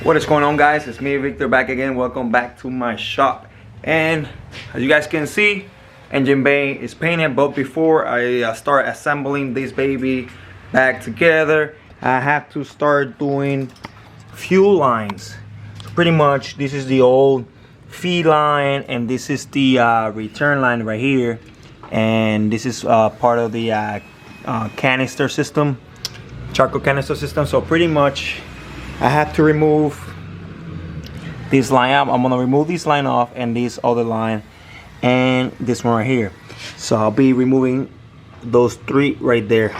What is going on, guys? It's me, Victor, back again. Welcome back to my shop. And as you guys can see, engine bay is painted, but before I start assembling this baby back together, I have to start doing fuel lines. So pretty much this is the old feed line, and this is the return line right here, and this is part of the canister system, charcoal canister system. So pretty much I have to remove this line out. I'm gonna remove this line off, and this other line, and this one right here. So I'll be removing those three right there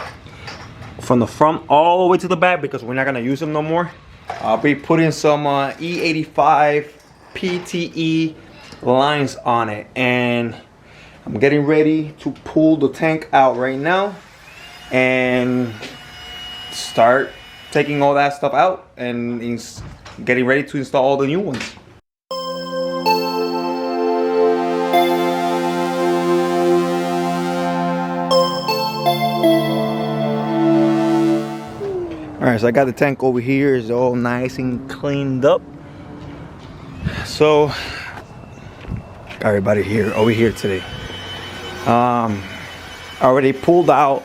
from the front all the way to the back, because we're not gonna use them no more. I'll be putting some E85 PTE lines on it, and I'm getting ready to pull the tank out right now and start taking all that stuff out and getting ready to install all the new ones. Alright, so I got the tank over here. It's all nice and cleaned up. So everybody here over here today. I already pulled out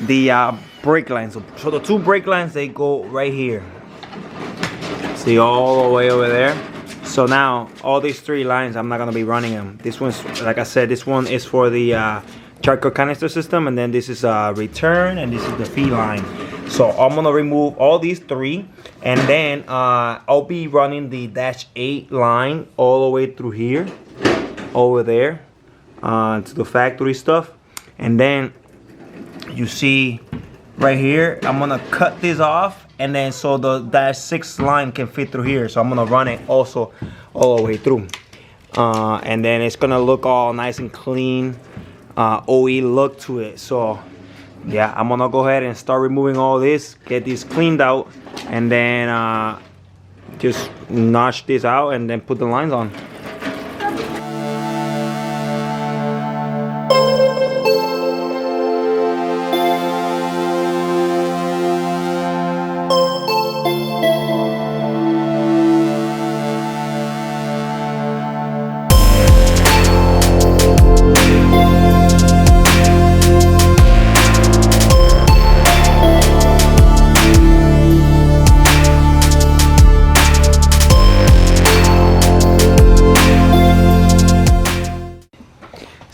the brake lines. So the two brake lines, they go right here. See, all the way over there. So now all these three lines, I'm not gonna be running them. This one's, like I said, this one is for the charcoal canister system, and then this is return, and this is the feed line. So I'm gonna remove all these three, and then I'll be running the -8 line all the way through here, over there, to the factory stuff. And then you see right here, I'm gonna cut this off, and then so the -6 line can fit through here. So I'm gonna run it also all the way through, and then it's gonna look all nice and clean, OE look to it. So yeah, I'm gonna go ahead and start removing all this, get this cleaned out, and then just notch this out and then put the lines on.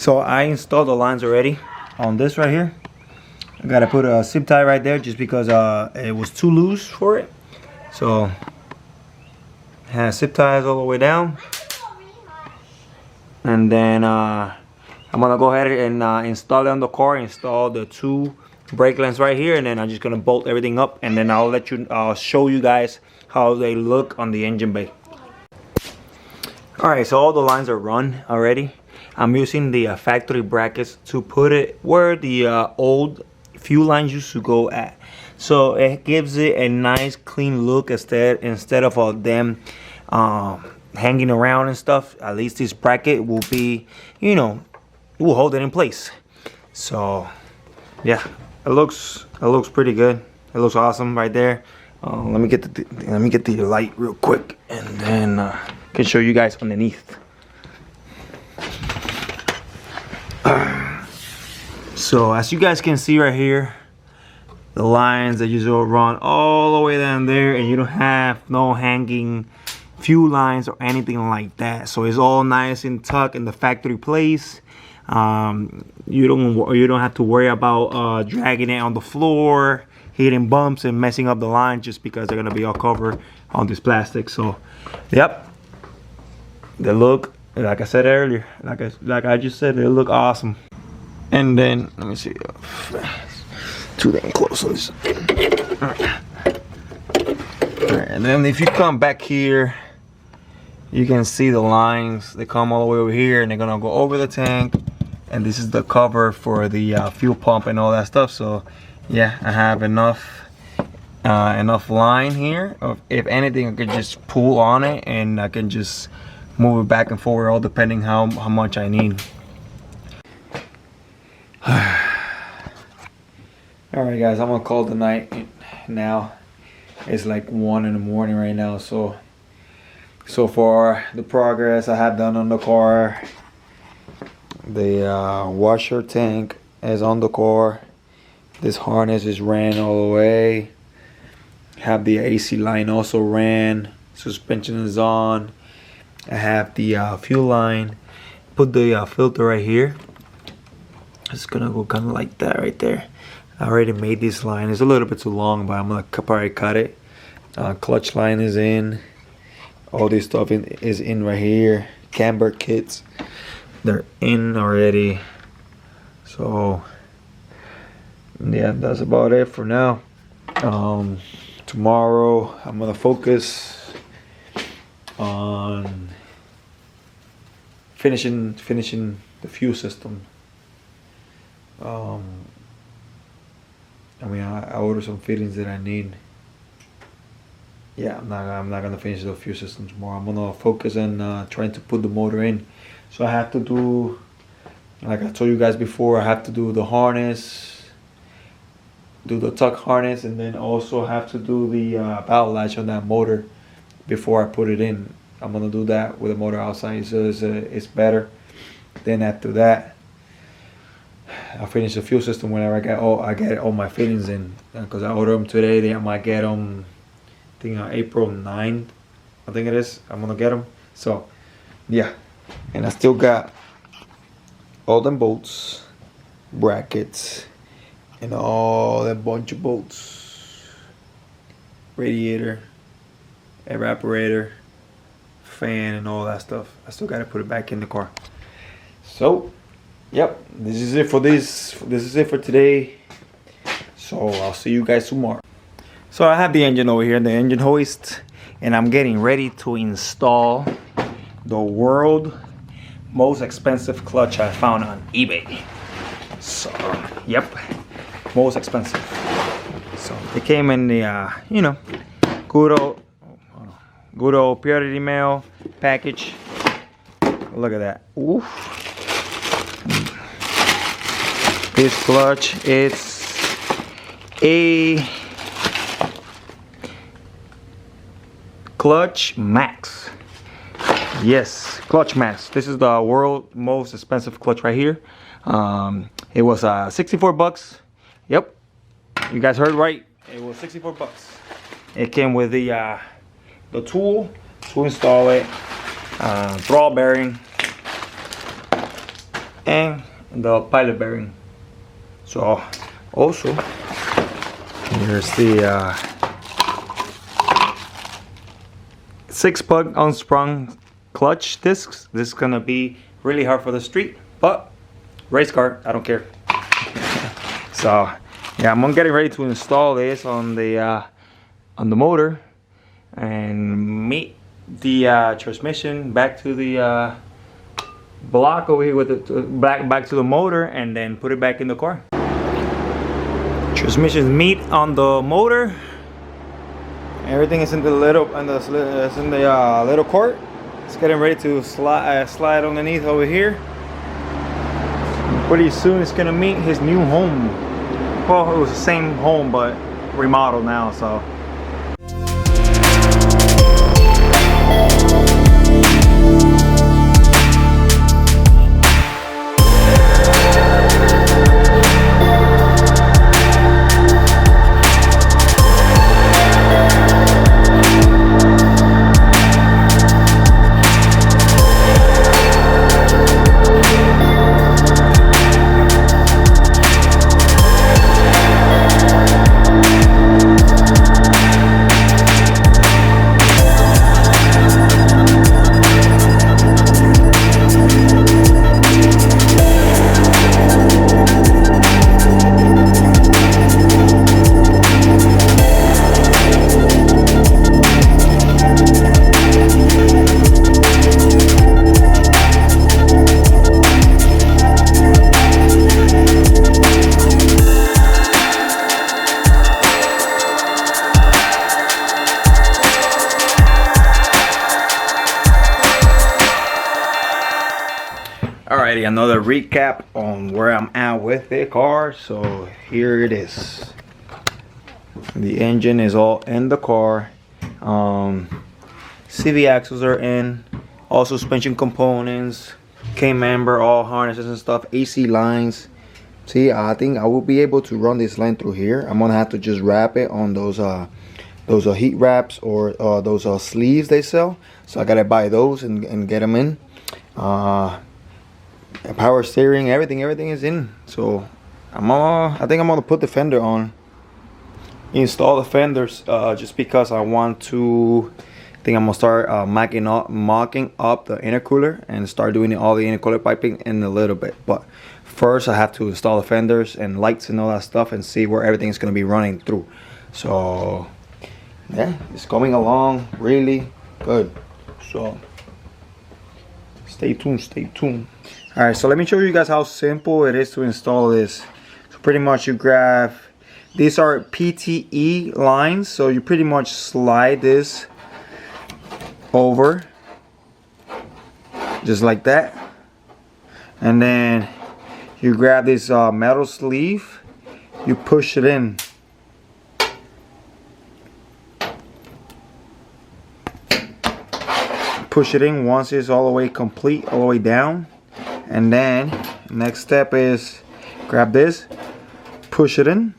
So I installed the lines already on this right here. I gotta put a zip tie right there just because it was too loose for it. So it has zip ties all the way down. And then I'm gonna go ahead and install it on the car, install the two brake lines right here, and then I'm just gonna bolt everything up, and then I'll show you guys how they look on the engine bay. Alright, so all the lines are run already. I'm using the factory brackets to put it where the old fuel lines used to go at. So it gives it a nice clean look instead of them hanging around and stuff. At least this bracket will be, you know, it will hold it in place. So yeah, it looks pretty good. It looks awesome right there. Let me get the light real quick, and then I can show you guys underneath. So as you guys can see right here, the lines that usually run all the way down there, and you don't have no hanging fuel lines or anything like that. So it's all nice and tucked in the factory place. You don't have to worry about dragging it on the floor, hitting bumps and messing up the line, just because they're gonna be all covered on this plastic. So yep, they look, like I said earlier, like I just said, they look awesome. And then let me see, too damn close on this. Alright, and then if you come back here, you can see the lines. They come all the way over here, and they're gonna go over the tank. And this is the cover for the fuel pump and all that stuff. So yeah, I have enough line here. If anything, I could just pull on it, and I can just move it back and forward, all depending how much I need. Alright guys, I'm gonna call the night now. It's like 1 in the morning right now. So far the progress I have done on the car. The washer tank is on the car. This harness is ran all the way. Have the AC line also ran. Suspension is on. I have the fuel line. Put the filter right here. It's gonna go kind of like that right there. I already made this line. It's a little bit too long, but I'm gonna probably cut it. Clutch line is in. All this stuff is in right here. Camber kits, they're in already. So yeah, that's about it for now. Tomorrow I'm gonna focus on finishing the fuel system. I mean, I ordered some fittings that I need. Yeah, I'm not gonna finish the fuel system tomorrow. I'm gonna focus on trying to put the motor in. So I have to do, like I told you guys before, I have to do the harness, do the tuck harness, and then also have to do the valve latch on that motor before I put it in. I'm gonna do that with the motor outside, so it's better. Then after that, I'll finish the fuel system whenever I get all my fittings in, because I ordered them today. I might get them, I think April 9th, I think it is. I'm gonna get them. So yeah, and I still got all them bolts, brackets, and all that bunch of bolts, radiator, evaporator, fan, and all that stuff. I still gotta put it back in the car. So yep, this is it for this is it for today. So I'll see you guys tomorrow. So I have the engine over here, the engine hoist, and I'm getting ready to install the world most expensive clutch I found on eBay. So yep, most expensive. So it came in the you know, good old Purity Mail package. Look at that. Oof. This clutch, it's a Clutch Max. Yes, Clutch Max. This is the world most expensive clutch right here. It was 64 bucks. Yep, you guys heard right. It was 64 bucks. It came with the tool to install it, throttle bearing, and the pilot bearing. So also here's the 6-plug unsprung clutch discs. This is gonna be really hard for the street, but race car, I don't care. So yeah, I'm getting ready to install this on the motor and meet the transmission back to the block over here with the back to the motor, and then put it back in the car. Transmission meet on the motor. Everything is in the little little cart. It's getting ready to slide underneath over here. Pretty soon it's gonna meet his new home. Well, it was the same home but remodeled now. So alrighty, another recap on where I'm at with the car. So here it is. The engine is all in the car. CV axles are in. All suspension components. K-member, all harnesses and stuff. AC lines. See, I think I will be able to run this line through here. I'm gonna have to just wrap it on those heat wraps or those sleeves they sell. So I gotta buy those and get them in. Power steering, everything is in. So I think I'm gonna put the fender on. Install the fenders just because I want to. I think I'm gonna start mocking up the intercooler and start doing all the intercooler piping in a little bit. But first I have to install the fenders and lights and all that stuff and see where everything's gonna be running through. So yeah, it's coming along really good. So stay tuned. All right, so let me show you guys how simple it is to install this. So pretty much you grab, these are PTE lines, so you pretty much slide this over just like that, and then you grab this metal sleeve, you push it in, once it's all the way complete, all the way down. And then next step is grab this, push it in,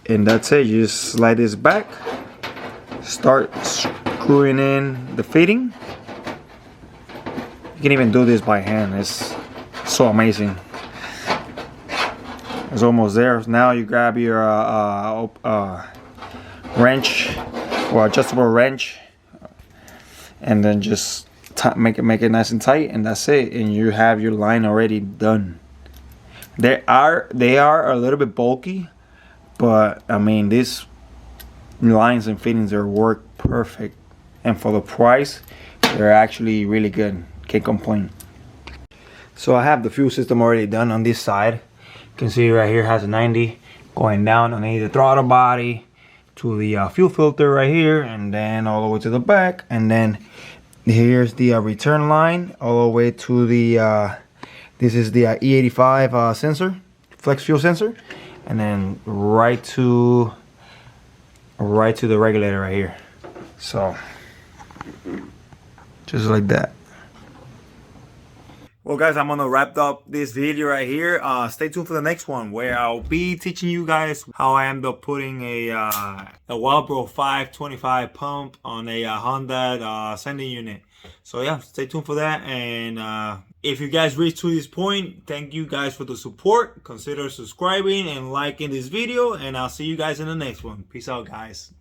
and that's it. You just slide this back, start screwing in the fitting. You can even do this by hand. It's so amazing. It's almost there. Now you grab your wrench or adjustable wrench, and then just make it nice and tight, and that's it. And you have your line already done. They are a little bit bulky, but I mean, these lines and fittings are work perfect, and for the price they're actually really good. Can't complain. So I have the fuel system already done on this side. You can see right here has a 90 going down underneath the throttle body to the fuel filter right here, and then all the way to the back, and then here's the return line all the way to the this is the E85 sensor, flex fuel sensor, and then right to the regulator right here. So just like that. Well guys, I'm gonna wrap up this video right here. Stay tuned for the next one, where I'll be teaching you guys how I end up putting a Wildbro 525 pump on a Honda sending unit. So yeah, stay tuned for that. And if you guys reached to this point, thank you guys for the support. Consider subscribing and liking this video, and I'll see you guys in the next one. Peace out, guys.